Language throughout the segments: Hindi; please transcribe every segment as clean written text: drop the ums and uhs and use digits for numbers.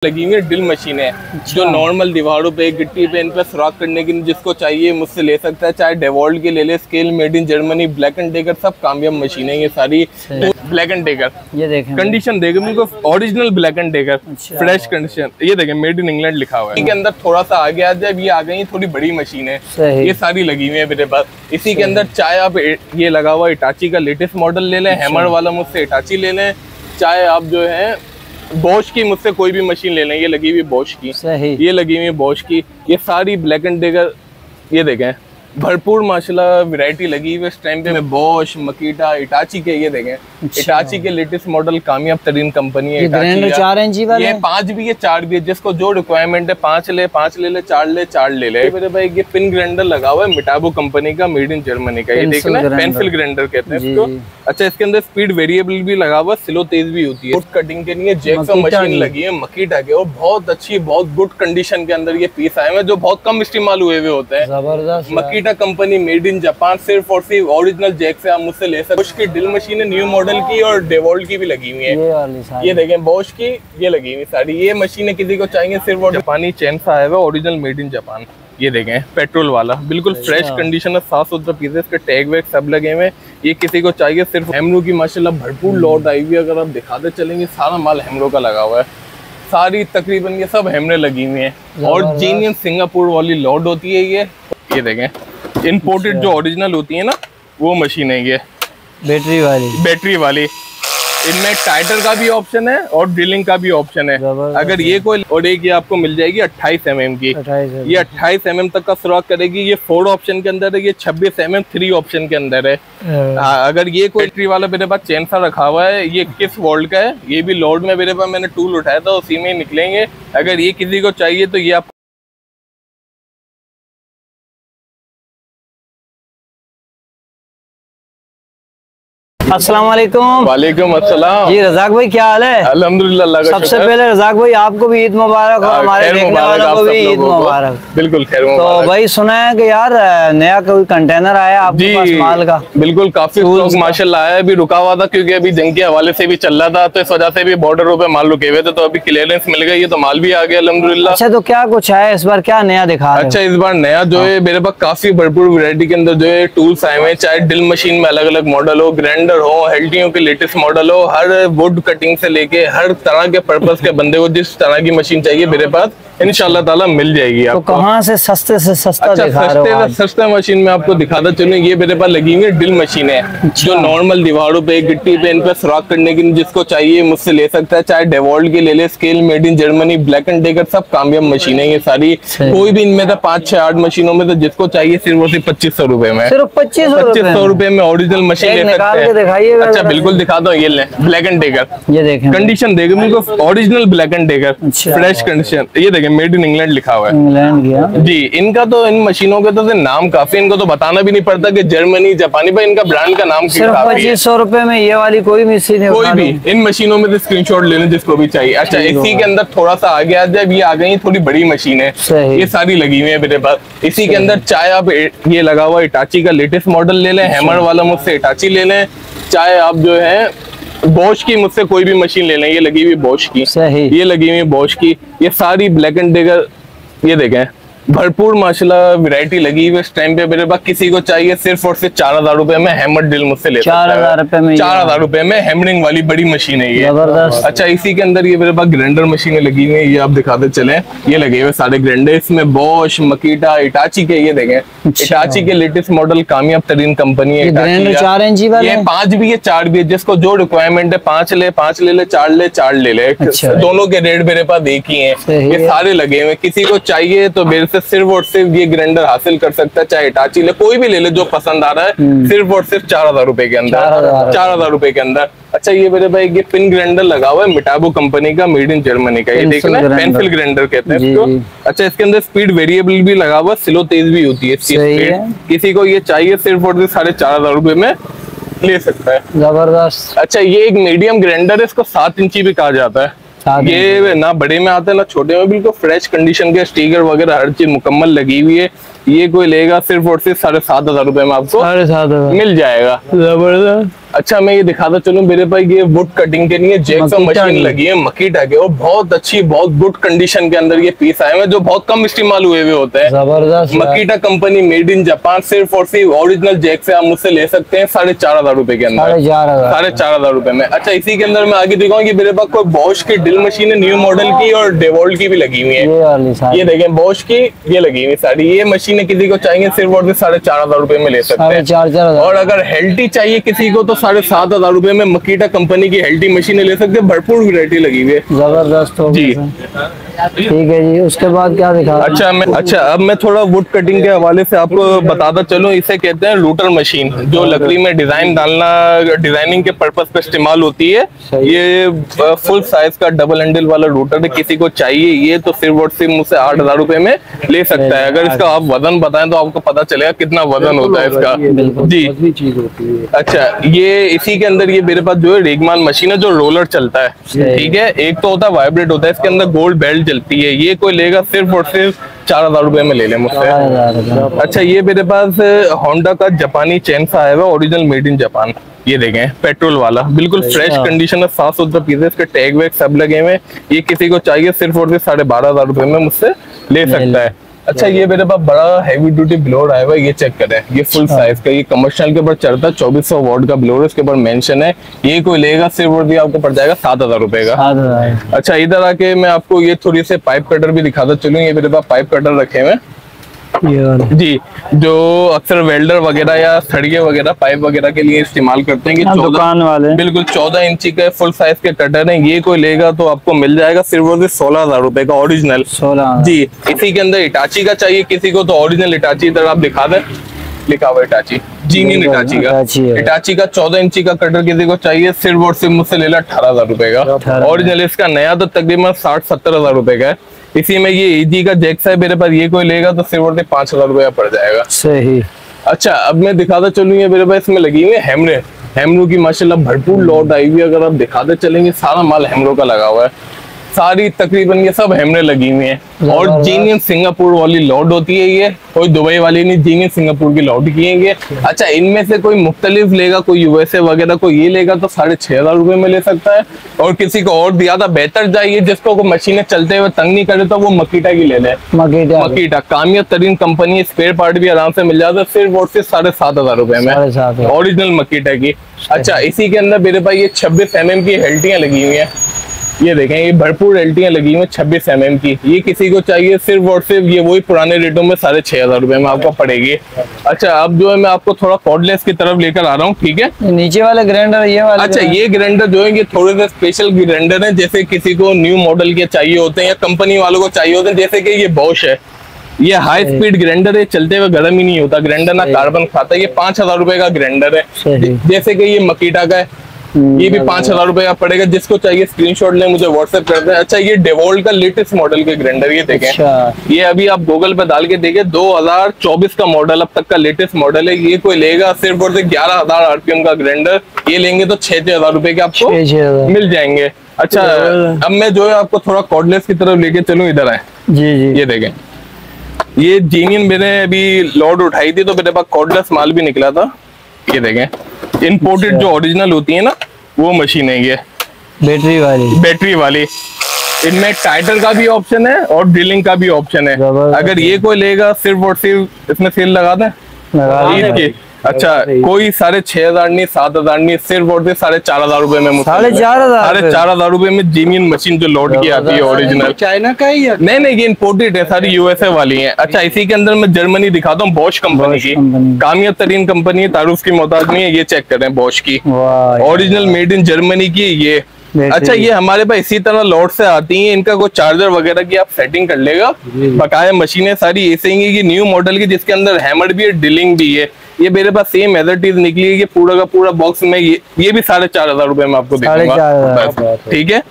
लगी हुई है ड्रिल मशीन है जो नॉर्मल दीवारों पे गिट्टी पे इन पे सुराख करने की जिसको चाहिए मुझसे ले सकता है। चाहे डेवॉल्ट के ले ले, scale made in Germany, black and decker, सब कामयाब मशीन है ये सारी। तो ब्लैक एंड डेकर ये देखें, कंडीशन देखें बिल्कुल original black and decker, fresh condition. ये देखें मेड इन इंग्लैंड लिखा हुआ है। इसके अंदर थोड़ा सा आगे आ जाए, ये आ गई थोड़ी बड़ी मशीन है, ये सारी लगी हुई है मेरे पास। इसी के अंदर चाहे आप ये लगा हुआ इटाची का लेटेस्ट मॉडल ले लें, हैमर वाला मुझसे इटाची ले लें, चाहे आप जो है बॉश की मुझसे कोई भी मशीन ले लें। ये लगी हुई बॉश की, ये लगी हुई बॉश की, ये सारी ब्लैक एंड डेकर। ये देखें भरपूर माशाल्लाह वैरायटी लगी हुई है इस टाइम पे। बॉश, मकीटा, इटाची के, ये देखें इटाची के लेटेस्ट मॉडल, कामयाब तरीन कंपनी है। 4 इंची वाले, ये 5 भी है 4 भी है, जिसको जो रिक्वायरमेंट है 5 ले 5 ले ले, 4 ले 4 ले ले। मेरे भाई ये पिन ग्राइंडर लगा हुआ है मिटाबो कंपनी का, मेड इन जर्मनी का। ये देखना पेंसिल ग्राइंडर कहते हैं इसको। अच्छा, इसके अंदर स्पीड वेरिएबल भी लगा हुआ, स्लो तेज भी होती है। कटिंग के लिए जैक्सा मशीन लगी है मकीटा के, और बहुत अच्छी बहुत गुड कंडीशन के अंदर ये पीस आए हैं जो बहुत कम इस्तेमाल हुए होते हैं। जबरदस्त मकीटा कंपनी, मेड इन जापान, सिर्फ और सिर्फ ओरिजिनल जैक से आप मुझसे ले सकते। उसकी ड्रिल मशीन है न्यू मॉडल की, और डेवॉल्ट की भी लगी हुई है। ये देखें बॉश की, ये लगी हुई सारी। ये मशीनें किसी को चाहिए सिर्फ और जापानी चैन सा आया हुआ ओरिजिनल मेड इन जापान। ये देखें पेट्रोल वाला, बिल्कुल फ्रेश कंडीशन है, 700 पीस, इसके टैग वैग सब लगे हुए। ये किसी को चाहिए सिर्फ। हेमरो की माशाल्लाह भरपूर लॉट आई हुई है, अगर आप दिखाते चलेंगे सारा माल हेमरो का लगा हुआ है। सारी तकरीबन ये सब हेमरे लगी हुई है, और जीनियन सिंगापुर वाली लॉट होती है ये देखें इम्पोर्टेड जो ओरिजिनल होती है ना, वो मशीन है ये बैटरी वाली। इनमें टाइटर का भी ऑप्शन है और ड्रिलिंग का भी ऑप्शन है। अगर ये कोई, और एक ये आपको मिल जाएगी 28 mm की, ये 28 mm तक का सुराख करेगी। ये 4 ऑप्शन के अंदर है, ये 26 mm 3 ऑप्शन के अंदर है। अगर ये कोई बैटरी वाला मेरे पास चैन सा रखा हुआ है, ये 21 वोल्ट का है, ये भी लोड में मेरे पास मैंने टूल उठाया था, उसी में निकलेंगे। अगर ये किसी को चाहिए तो ये आप अस्सलाम वालेकुम। वालेकुम अस्सलाम जी रज़ाक भाई, क्या हाल है? अल्हम्दुलिल्लाह, अल्लाह का सबसे पहले रज़ाक भाई आपको भी ईद मुबारक और हमारे देखने वालों को भी ईद मुबारक। बिल्कुल खैर मुबारक। तो भाई सुना है कि यार नया कोई कंटेनर आया आपके पास माल का? बिल्कुल, काफी स्टॉक माशाल्लाह आया। अभी रुका हुआ था क्योंकि अभी जंग के हवाले से भी चल रहा था, तो इस वजह से भी बॉर्डरों पे माल रुके हुए थे, तो अभी क्लियरेंस मिल गई है, तो माल भी आ गया अल्हम्दुलिल्लाह। अच्छा, तो क्या कुछ है इस बार, क्या नया दिखा रहे हो? अच्छा, इस बार नया जो है मेरे पास काफी भरपूर वैरायटी के अंदर जो है टूल्स आए हुए हैं। चाहे ड्रिल मशीन में अलग अलग मॉडल हो, ग्राइंडर हो, हेल्टियों लेटेस्ट मॉडल हो, हर वुड कटिंग से लेके हर तरह के पर्पस के बंदे को जिस तरह की मशीन चाहिए मेरे पास इंशाल्लाह ताला मिल जाएगी आपको। तो कहाँ से सस्ते से सस्ता दिखा रहे हो? सस्ता मशीन में आपको दिखाता चलूं, ये मेरे पास लगी हुई है ड्रिल मशीन है जो नॉर्मल दीवारों पे गिट्टी पे इन पे सुराख करने की जिसको चाहिए मुझसे ले सकता है। चाहे डेवॉल्ट के ले ले, scale made in Germany, black and decker, सब कामयाब मशीन है ये सारी। कोई भी इनमें 5-6-8 मशीनों में तो जिसको चाहिए सिर्फ और सिर्फ 2500 रुपए में, सिर्फ 2500 रुपए में ओरिजिनल मशीन ले सकते हैं। अच्छा बिल्कुल दिखाता हूँ, ये ले ब्लैक एंड डेकर, ये देखें कंडीशन देखें बिल्कुल original black and decker, fresh condition. ये देखें मेड इन इंग्लैंड लिखा हुआ है, इंग्लैंड गया जी। इनका तो इन मशीनों के तो नाम काफी, इनको तो बताना भी नहीं पड़ता कि जर्मनी जापानी, पर इनका ब्रांड का नाम सिर्फ 2500 रुपए में ये वाली कोई मशीन है, कोई भी इन मशीनों में तो स्क्रीनशॉट ले लें जिसको भी चाहिए। अच्छा, इसी के अंदर थोड़ा सा आगे आ जाए, ये आ गई थोड़ी बड़ी मशीन है, ये सारी लगी हुई है मेरे पास। इसी के अंदर चाहे आप ये लगा हुआ इटाची का लेटेस्ट मॉडल ले लें, हैमर वाला मुझसे इटाची ले लें, चाहे आप जो है बॉश की मुझसे कोई भी मशीन ले लें। ये लगी हुई बॉश की, ये लगी हुई बॉश की, ये सारी ब्लैक एंड डेकर। ये देखें भरपूर माशाल्लाह वैरायटी लगी हुई इस टाइम पे मेरे पास। किसी को चाहिए सिर्फ और सिर्फ 4000 रुपए में हैमर ड्रिल मुझसे ले सकता है। 4000 रुपए में हैमरिंग वाली बड़ी मशीन है ये। अच्छा, इसी के अंदर ये मेरे पास ग्राइंडर मशीनें लगी हुई है, ये आप दिखाते चले, ये लगे हुए सारे ग्राइंडर। इसमें बॉश, मकीटा, इटाची के, ये देखें इटाची के लेटेस्ट मॉडल, कामयाब तरीन कंपनी है। 4 इंची वाले, ये 5 भी है 4 भी है, जिसको जो रिक्वायरमेंट है 5 ले 5 ले ले, 4 ले 4 ले ले। दोनों के रेट मेरे पास एक ही है, ये सारे लगे हुए। किसी को चाहिए तो मेरे से सिर्फ और सिर्फ ये ग्राइंडर हासिल कर सकता है, चाहे इटाची ले, कोई भी ले ले जो पसंद आ रहा है, सिर्फ और सिर्फ 4000 रुपए के अंदर, 4000 रुपए के अंदर। अच्छा, ये मेरे भाई ये पिन ग्राइंडर लगा हुआ है मिटाबो कंपनी का, मेड इन जर्मनी का, ये देखना पेंसिल ग्राइंडर कहते हैं इसको। अच्छा, इसके अंदर स्पीड वेरिएबल भी लगा हुआ, स्लो तेज भी होती है इसकी स्पीड। किसी को ये चाहिए सिर्फ और सिर्फ 4500 रुपए में ले सकता है। जबरदस्त। अच्छा, ये एक मीडियम ग्राइंडर है, इसको 7 इंची भी कहा जाता है। ये ना बड़े में आता है ना छोटे में, बिल्कुल फ्रेश कंडीशन के स्टिकर वगैरह हर चीज मुकम्मल लगी हुई है। ये कोई लेगा सिर्फ और सिर्फ 7,500 रुपए में आपको 7,500 मिल जाएगा। जबरदस्त। अच्छा मैं ये दिखाता चलूं मेरे पास ये वुड कटिंग के लिए जैक्सा मशीन लगी है मकीटा के, और बहुत अच्छी बहुत गुड कंडीशन के अंदर ये पीस आए हैं जो बहुत कम इस्तेमाल हुए होते हैं। जबरदस्त। मकीटा कंपनी मेड इन जापान, सिर्फ और सिर्फ ओरिजिनल जैक से आप मुझसे ले सकते हैं 4,500 रुपए के अंदर। 4,500 रुपए में। अच्छा इसी के अंदर मैं आगे दिखाऊंगा कि मेरे पास कोई बॉश की ड्रिल मशीन है न्यू मॉडल की और डेवोल्ट की भी लगी हुई है। ये देखें बॉश की ये लगी हुई सारी ये मशीनें किसी को चाहिए सिर्फ और सिर्फ 4,500 रुपए में ले सकते हैं। और अगर हेल्टी चाहिए किसी को तो 7,500 रुपए में मकीटा कंपनी की हेल्टी मशीनें ले सकते हैं, भरपूर वैरायटी लगी हुई है। जबरदस्त हो जी ठीक है जी। उसके बाद क्या दिखा? अच्छा अब मैं थोड़ा वुड कटिंग के हवाले से आपको बताता चलूं। इसे कहते हैं रूटर मशीन, जो लकड़ी में डिजाइन डालना डिजाइनिंग के पर्पस पे इस्तेमाल होती है। ये फुल साइज का डबल हैंडल वाला रूटर है, किसी को चाहिए ये तो सिर्फ और सिर्फ मुझसे 8,000 रुपए में ले सकता है। अगर इसका आप वजन बताएं तो आपको पता चलेगा कितना वजन होता है इसका। जी चीज होती है। अच्छा ये इसी के अंदर ये मेरे पास जो है रेगमान मशीन है जो रोलर चलता है, ठीक है। एक तो होता है वाइब्रेट होता है, इसके अंदर गोल्ड बेल्ट चलती है। ये कोई लेगा सिर्फ और सिर्फ 4,000 रुपए में ले ले मुझसे। अच्छा ये मेरे पास होंडा का जापानी चैनसा आया हुआ ओरिजिनल मेड इन जापान। ये देखें पेट्रोल वाला बिल्कुल फ्रेश कंडीशन है, 7 सुथरा पीस है, इसके टैग वैग सब लगे हुए। ये किसी को चाहिए सिर्फ और सिर्फ 12,500 रुपए में मुझसे ले सकता है। अच्छा ये मेरे पास बड़ा हैवी ड्यूटी ब्लोअर आया हुआ है, ये चेक करें। ये फुल साइज का, ये कमर्शियल के ऊपर चढ़ता है, 2400 वॉट का ब्लोअर, इसके ऊपर मेंशन है। ये कोई लेगा सिर्फ और सिर्फ आपको पड़ जाएगा 7,000 रुपए का। अच्छा इधर आके मैं आपको ये थोड़ी से पाइप कटर भी दिखाता चलूं। ये मेरे पास पाइप कटर रखे हुए जी, जो अक्सर वेल्डर वगैरह या सड़िये वगैरह पाइप वगैरह के लिए इस्तेमाल करते हैं। कि दुकान वाले बिल्कुल 14 इंची के फुल साइज के कटर हैं। ये कोई लेगा तो आपको मिल जाएगा सिर्फ और सिर्फ 16,000 रुपए का ओरिजिनल। 16 जी। इसी के अंदर इटाची का चाहिए किसी को तो ओरिजिनल इटाची इधर आप दिखा दें, लिखा हुआ इटाची जीनियन इटाची का 14 इंची का कटर किसी को चाहिए सिर्फ और सिर्फ मुझसे ले ला 18,000 रुपए का ओरिजिनल। इसका नया तो तकरीबन 60-70,000 रुपए का है। इसी में ये एजी का जैक्सा है मेरे पास, ये कोई लेगा तो सिर्फ और सिर्फ 5,000 रुपया पड़ जाएगा। सही। अच्छा अब मैं दिखाता चलूँ, ये मेरे पास इसमें लगी हुई है हेमरो की माशाल्लाह भरपूर लॉट आई हुई है। अगर आप दिखाते चलेंगे सारा माल हेमरो का लगा हुआ है, सारी तकरीबन ये सब हेमरे लगी हुई हैं। और जीनियन सिंगापुर वाली लॉट होती है, ये कोई दुबई वाली नहीं, जीनियन सिंगापुर की लॉट की है ये। अच्छा इनमें से कोई मुख्तलिफ लेगा, कोई यूएसए वगैरह कोई ये लेगा तो 6,500 रुपए में ले सकता है। और किसी को और ज्यादा बेहतर चाहिए जिसको को मशीनें चलते हुए तंग नहीं करे तो वो मकीटा की ले ले। मकीटा कामयाब तरीन कंपनी, स्पेयर पार्ट भी आराम से मिल जाता है सिर्फ और सिर्फ 7,500 रुपए में ओरिजिनल मकीटा की। अच्छा इसी के अंदर मेरे पास ये 26 mm की हेल्टियां लगी हुई है। ये देखें ये भरपूर एल्टियां लगी हुई 26 mm की। ये किसी को चाहिए सिर्फ और सिर्फ ये वही पुराने रेटों में 6,500 रुपए में आपको पड़ेगी। अच्छा अब जो है मैं आपको थोड़ा कॉर्डलेस की तरफ लेकर आ रहा हूँ, ठीक है। नीचे वाले ग्राइंडर ये वाले। अच्छा ये ग्राइंडर जो है ये थोड़े से स्पेशल ग्राइंडर है, जैसे किसी को न्यू मॉडल के चाहिए होते हैं या कंपनी वालों को चाहिए होते हैं। जैसे कि ये बॉश है, ये हाई स्पीड ग्राइंडर है, चलते हुए गर्म ही नहीं होता ग्राइंडर, ना कार्बन खाता है। ये 5,000 रुपए का ग्राइंडर है। जैसे कि ये मकीटा का है, ये भी 5,000 रुपए का पड़ेगा। जिसको चाहिए स्क्रीनशॉट ले मुझे व्हाट्सएप कर दें। अच्छा ये डेवोल्ट का लेटेस्ट मॉडल के ग्राइंडर ये देखें। अच्छा। ये अभी आप गूगल पे डाल के देखें, 2024 का मॉडल अब तक का लेटेस्ट मॉडल है। ये कोई लेगा सिर्फ और सिर्फ 11,000 RPM का ग्राइंडर, ये लेंगे तो 6,000 रुपए के आपको मिल जाएंगे। अच्छा अब मैं जो है आपको थोड़ा कॉर्डलेस की तरफ लेके चलूं, इधर आए जी। ये देखें ये जीनियन मैंने अभी लोड उठाई थी तो मेरे पास कॉर्डलेस माल भी निकला था। ये देखें इम्पोर्टेड जो ओरिजिनल होती है ना वो मशीन है ये बैटरी वाली। इनमें टाइटर का भी ऑप्शन है और ड्रिलिंग का भी ऑप्शन है। अगर ये कोई लेगा सिर्फ और सिर्फ इसमें सेल लगा दें। अच्छा कोई 6,500 नहीं 7,000 नहीं, सिर्फ और सिर्फ 4,500 रुपए में 4,500 रुपए में जीनियन मशीन जो लोड की आती है ओरिजिनल। चाइना का ही है? नहीं ये इम्पोर्टेड है, सारी यूएसए वाली है। अच्छा इसी के अंदर मैं जर्मनी दिखाता हूँ, बॉश कंपनी की कामयाब तरीन कंपनी है, तारुफ की मोहताज नहीं है। ये चेक करें बॉश की ओरिजिनल मेड इन जर्मनी की ये। अच्छा ये हमारे पास इसी तरह लॉट से आती हैं, इनका कोई चार्जर वगैरह की आप सेटिंग कर लेगा। बकाया मशीनें सारी ऐसे ही की न्यू मॉडल की, जिसके अंदर हैमर भी है ड्रिलिंग भी है। ये मेरे पास सेम एज इट इज निकली है, ये पूरा का पूरा बॉक्स में ये भी 4,500 रुपए में आपको दूंगा, ठीक है।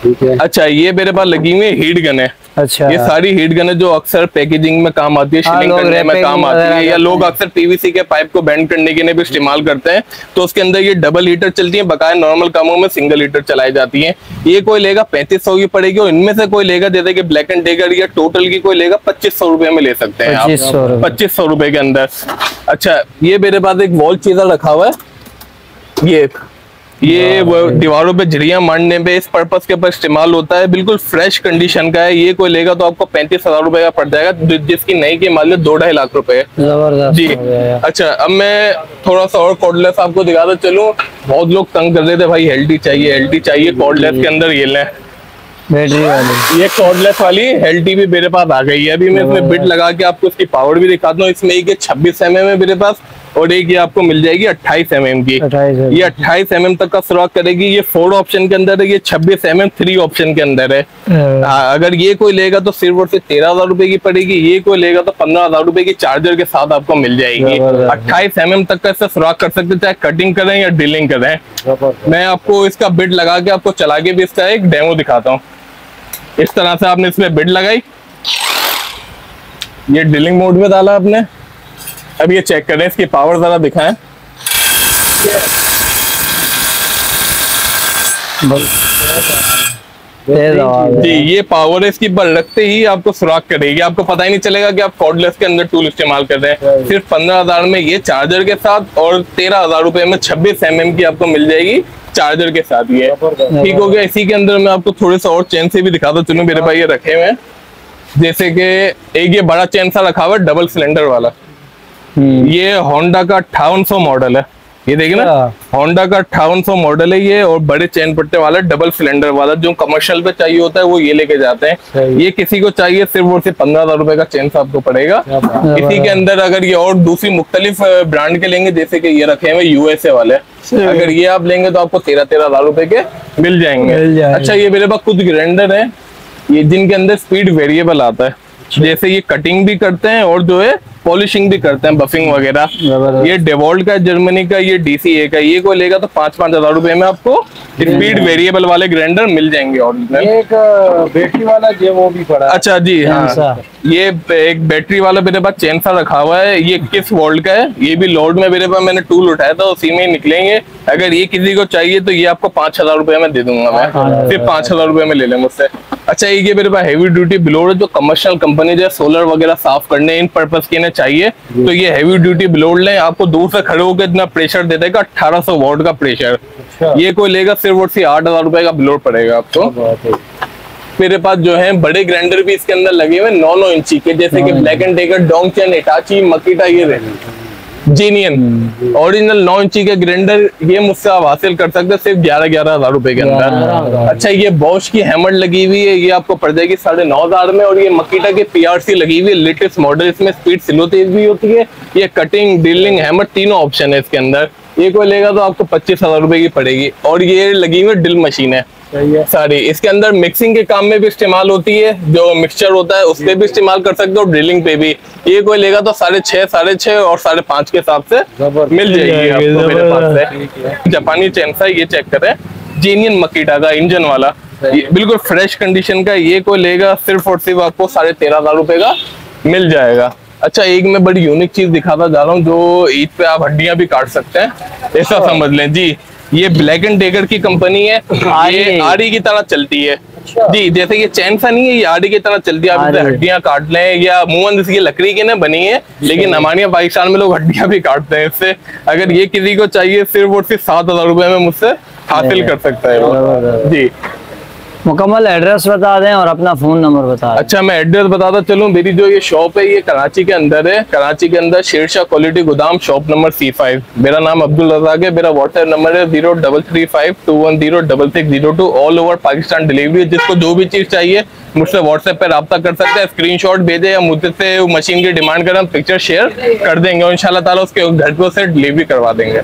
ठीक है। अच्छा ये मेरे पास लगी हुई हीट गन है। अच्छा, ये सारी हीट गन है जो अक्सर पैकेजिंग में काम आती है, शिलिंग करने में काम आती है, या लोग अक्सर पीवीसी के पाइप को बेंड करने के लिए भी इस्तेमाल करते हैं। तो उसके अंदर ये डबल हीटर चलती है, बकाया नॉर्मल कामों में सिंगल हीटर चलाई जाती है। ये कोई लेगा 3500 की पड़ेगी, और इनमें से कोई लेगा जैसे कि ब्लैक एंड डेकर या टोटल की कोई लेगा 2500 रुपए में ले सकते हैं आप, 2500 रुपए के अंदर। अच्छा ये मेरे पास एक वॉल चीजर रखा हुआ है, ये वो दीवारों पे झिड़ियां मारने पे इस पर्पस के ऊपर इस्तेमाल होता है, बिल्कुल फ्रेश कंडीशन का है। ये कोई लेगा तो आपको 35,000 रुपए का पड़ जाएगा, जिसकी नई की मान लो 2-2.5 लाख रुपए जी। अच्छा अब मैं थोड़ा सा और कॉर्डलेस आपको दिखाता चलूं। बहुत लोग तंग कर रहे थे भाई एलटी चाहिए कॉर्डलेस के अंदर, ये लें बैटरी वाली, ये कॉर्डलेस वाली एलटी भी मेरे पास आ गई है। अभी मैं इसमें बिट लगा के आपको इसकी पावर भी दिखाता हूँ। इसमें एक 26 mm है मेरे पास, और एक ये आपको मिल जाएगी 28 mm की। ये 28 mm तक का सुराख करेगी। ये 4 ऑप्शन के अंदर है, ये 26 mm 3 ऑप्शन के अंदर है। अगर ये कोई लेगा तो सिर्फ और सिर्फ 13,000 रुपए की पड़ेगी। ये कोई लेगा तो 15,000 रुपए की चार्जर के साथ आपको मिल जाएगी। 28 mm तक का इससे सुराख कर सकते, चाहे कटिंग करें या ड्रिलिंग करें। मैं आपको इसका बिट लगा के आपको चला के भी इसका एक डेमो दिखाता हूँ। इस तरह से आपने इसमें बिट लगाई, ये ड्रिलिंग मोड में डाला आपने। अब ये चेक करें, इसकी पावर जरा दिखाएं। जी ये पावर है, इसकी बल रखते ही आपको सुराख करेगी, आपको पता ही नहीं चलेगा कि आप कॉर्डलेस के अंदर टूल इस्तेमाल कर रहे हैं। सिर्फ 15,000 में ये चार्जर के साथ, और 13,000 रुपए में 26 mm की आपको मिल जाएगी चार्जर के साथ। ये ठीक हो गया। इसी के अंदर मैं आपको थोड़े सा और चेन से भी दिखाता चलूं, मेरे पास ये रखे हुए हैं। जैसे कि एक ये बड़ा चेन सा रखा हुआ है डबल सिलेंडर वाला, ये होंडा का 5800 मॉडल है। ये देखिए ना, होंडा का 5800 मॉडल है ये, और बड़े चेन पट्टे वाला डबल सिलेंडर वाला, जो कमर्शियल पे चाहिए होता है वो ये लेके जाते हैं। ये किसी को चाहिए सिर्फ और सिर्फ 15,000 रुपए का चेन आपको पड़ेगा। इसी के अंदर अगर ये और दूसरी मुख्तलिफ ब्रांड के लेंगे, जैसे कि ये रखे हुए यूएसए वाले, अगर ये आप लेंगे तो आपको 13,000 रुपए के मिल जाएंगे। अच्छा ये मेरे पास कुछ ग्राइंडर है, ये जिनके अंदर स्पीड वेरिएबल आता है, जैसे ये कटिंग भी करते हैं और जो है पॉलिशिंग भी करते हैं, बफिंग वगैरह। ये डेवॉल्ट का, जर्मनी का, ये DCA का। ये कोई लेगा तो 5-5 हजार रुपए में आपको स्पीड वेरिएबल वाले ग्राइंडर मिल जाएंगे ओरिजिनल। एक बैटरी वाला जो वो भी पड़ा। अच्छा जी हाँ, ये एक बैटरी वाला मेरे पास चेन सा रखा हुआ है, ये 21 वोल्ट का है। ये भी लोड में मेरे पास, मैंने टूल उठाया था उसी में निकलेंगे। अगर ये किसी को चाहिए तो ये आपको 5,000 रुपए में दे दूंगा मैं, सिर्फ 5,000 रुपए में ले लें मुझसे। अच्छा ये मेरे पास हैवी ड्यूटी ब्लोअर है, जो कमर्शियल कंपनी जो सोलर वगैरह साफ करने इन पर्पस के चाहिए, तो ये हैवी ड्यूटी ब्लोअर लें। आपको दूर से खड़े होकर इतना प्रेशर दे देगा, 1800 वॉट का प्रेशर। ये कोई लेगा सिर्फ और सिर्फ 8,000 रुपए का ब्लोअर पड़ेगा आपको। मेरे पास जो है बड़े ग्राइंडर भी इसके अंदर लगे हुए 9-9 इंची के, जैसे कि black and decker, Dong-chan, Itachi, मकीटा, ये जेनियन ओरिजिनल 9 इंची के ग्राइंडर ये मुझसे आप हासिल कर सकते हैं सिर्फ 11-11 हजार रुपए के अंदर। अच्छा ये बॉश की हैमर लगी हुई है, ये आपको पड़ जाएगी 9,500 में। और ये मकीटा की PRC लगी हुई है, लेटेस्ट मॉडल, इसमें स्पीड स्लो तेज भी होती है। ये कटिंग, ड्रिलिंग, हैमर तीनों ऑप्शन है इसके अंदर। ये कोई लेगा तो आपको 25,000 रुपए की पड़ेगी। और ये लगी हुई ड्रिल मशीन है सारी, इसके अंदर मिक्सिंग के काम में भी इस्तेमाल होती है, जो मिक्सचर होता है उस पे भी इस्तेमाल कर सकते हो, ड्रिलिंग पे भी। ये कोई लेगा तो 6.5 और 5.5 के हिसाब से मिल जाएगी आपको मेरे पास से। जापानी चेन सा, ये चेक करें, जेनियन मकीटा का इंजन वाला, बिल्कुल फ्रेश कंडीशन का। ये कोई लेगा सिर्फ और सिर्फ आपको 13,500 रुपए का मिल जाएगा। अच्छा एक मैं बड़ी यूनिक चीज दिखाता जा रहा हूँ, जो ईद पे आप हड्डियां भी काट सकते हैं, ऐसा समझ लें जी। ये ब्लैक एंड डेकर की कंपनी है, ये आरी की तरह चलती है जी। जैसे ये चैन सा नहीं है, ये आरी की तरह चलती है। आप इसे हड्डियां काट लें, या मुंह इसकी लकड़ी की ना बनी है, लेकिन हमारे यहाँ पाकिस्तान में लोग हड्डियां भी काटते हैं इससे। अगर ये किसी को चाहिए सिर्फ और सिर्फ 7,000 रुपए में मुझसे हासिल कर सकता है वो जी। मुकम्मल एड्रेस बता दें और अपना फोन नंबर बता दें। अच्छा मैं एड्रेस बताता चलूं, मेरी जो ये शॉप है ये कराची के अंदर है, कराची के अंदर शेरशाह क्वालिटी गोदाम, शॉप नंबर C5। मेरा नाम अब्दुल रज़ाक है, मेरा व्हाट्सएप नंबर है 033521060602। ऑल ओवर पाकिस्तान डिलीवरी, जिसको जो भी चीज चाहिए मुझसे व्हाट्सएप पे राब्ता कर सकते हैं, स्क्रीनशॉट भेजे या मुझसे मशीन की डिमांड करें, हम पिक्चर शेयर कर देंगे और इंशाल्लाह ताला उसके घर पे उसे डिलीवरी करवा देंगे।